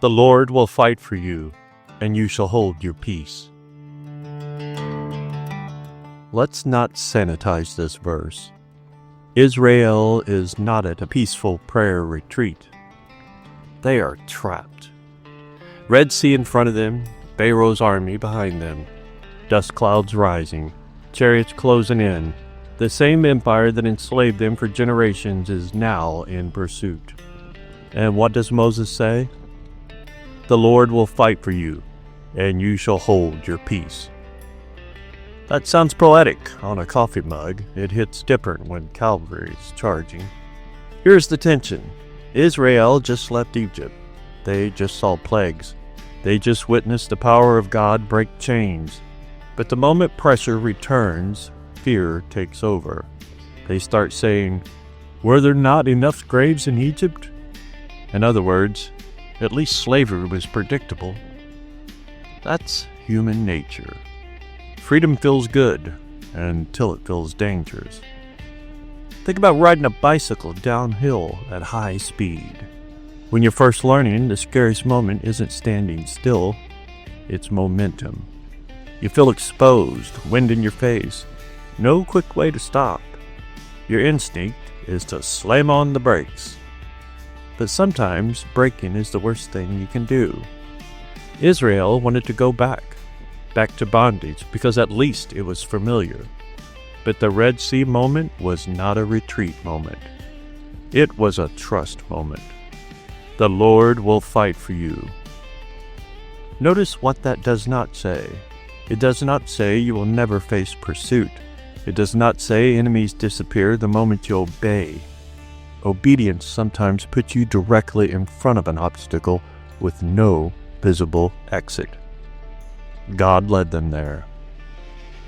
The Lord will fight for you, and you shall hold your peace. Let's not sanitize this verse. Israel is not at a peaceful prayer retreat. They are trapped. Red Sea in front of them, Pharaoh's army behind them, dust clouds rising, chariots closing in. The same empire that enslaved them for generations is now in pursuit. And what does Moses say? The Lord will fight for you, and you shall hold your peace. That sounds poetic on a coffee mug. It hits different when cavalry is charging. Here's the tension. Israel just left Egypt. They just saw plagues. They just witnessed the power of God break chains. But the moment pressure returns, fear takes over. They start saying, "Were there not enough graves in Egypt?" In other words, at least slavery was predictable. That's human nature. Freedom feels good until it feels dangerous. Think about riding a bicycle downhill at high speed. When you're first learning, the scariest moment isn't standing still, it's momentum. You feel exposed, wind in your face. No quick way to stop. Your instinct is to slam on the brakes. But sometimes braking is the worst thing you can do. Israel wanted to go back to bondage, because at least it was familiar. But the Red Sea moment was not a retreat moment. It was a trust moment. The Lord will fight for you. Notice what that does not say. It does not say you will never face pursuit. It does not say enemies disappear the moment you obey. Obedience sometimes puts you directly in front of an obstacle with no visible exit. God led them there.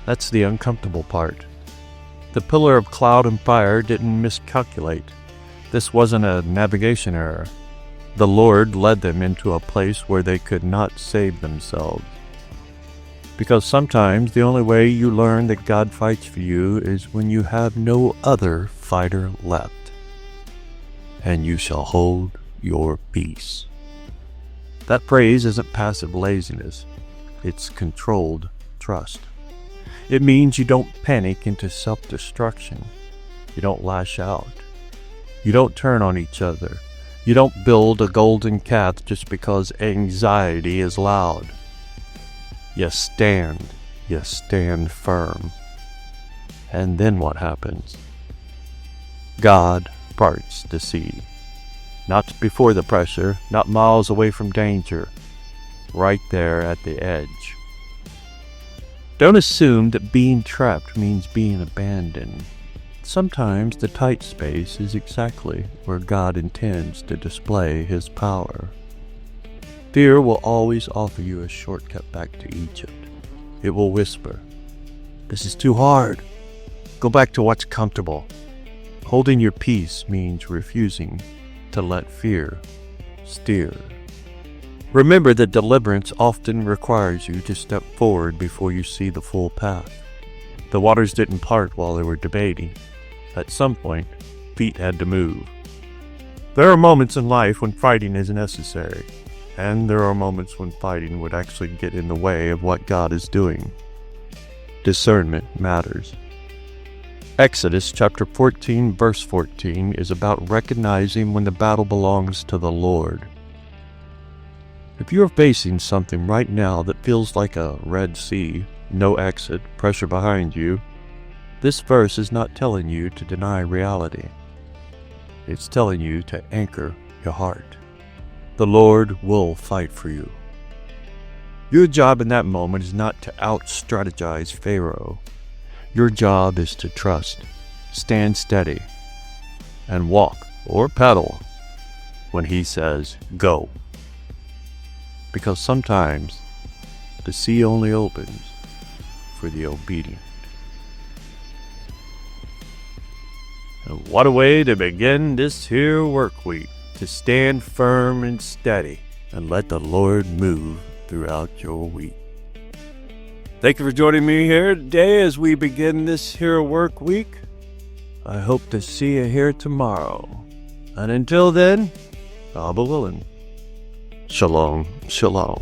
That's the uncomfortable part. The pillar of cloud and fire didn't miscalculate. This wasn't a navigation error. The Lord led them into a place where they could not save themselves. Because sometimes the only way you learn that God fights for you is when you have no other fighter left. And you shall hold your peace. That phrase isn't passive laziness. It's controlled trust. It means you don't panic into self-destruction. You don't lash out. You don't turn on each other. You don't build a golden calf just because anxiety is loud. You stand firm. And then what happens? God parts the sea. Not before the pressure, not miles away from danger. Right there at the edge. Don't assume that being trapped means being abandoned. Sometimes the tight space is exactly where God intends to display His power. Fear will always offer you a shortcut back to Egypt. It will whisper, "This is too hard. Go back to what's comfortable." Holding your peace means refusing to let fear steer. Remember that deliverance often requires you to step forward before you see the full path. The waters didn't part while they were debating. At some point, feet had to move. There are moments in life when fighting is necessary, and there are moments when fighting would actually get in the way of what God is doing. Discernment matters. Exodus chapter 14, verse 14 is about recognizing when the battle belongs to the Lord. If you are facing something right now that feels like a Red Sea, no exit, pressure behind you, this verse is not telling you to deny reality. It's telling you to anchor your heart. The Lord will fight for you. Your job in that moment is not to out-strategize Pharaoh. Your job is to trust, stand steady, and walk or pedal when He says go. Because sometimes the sea only opens for the obedient. And what a way to begin this here work week, to stand firm and steady and let the Lord move throughout your week. Thank you for joining me here today as we begin this here work week. I hope to see you here tomorrow. And until then, God willing, Shalom, shalom.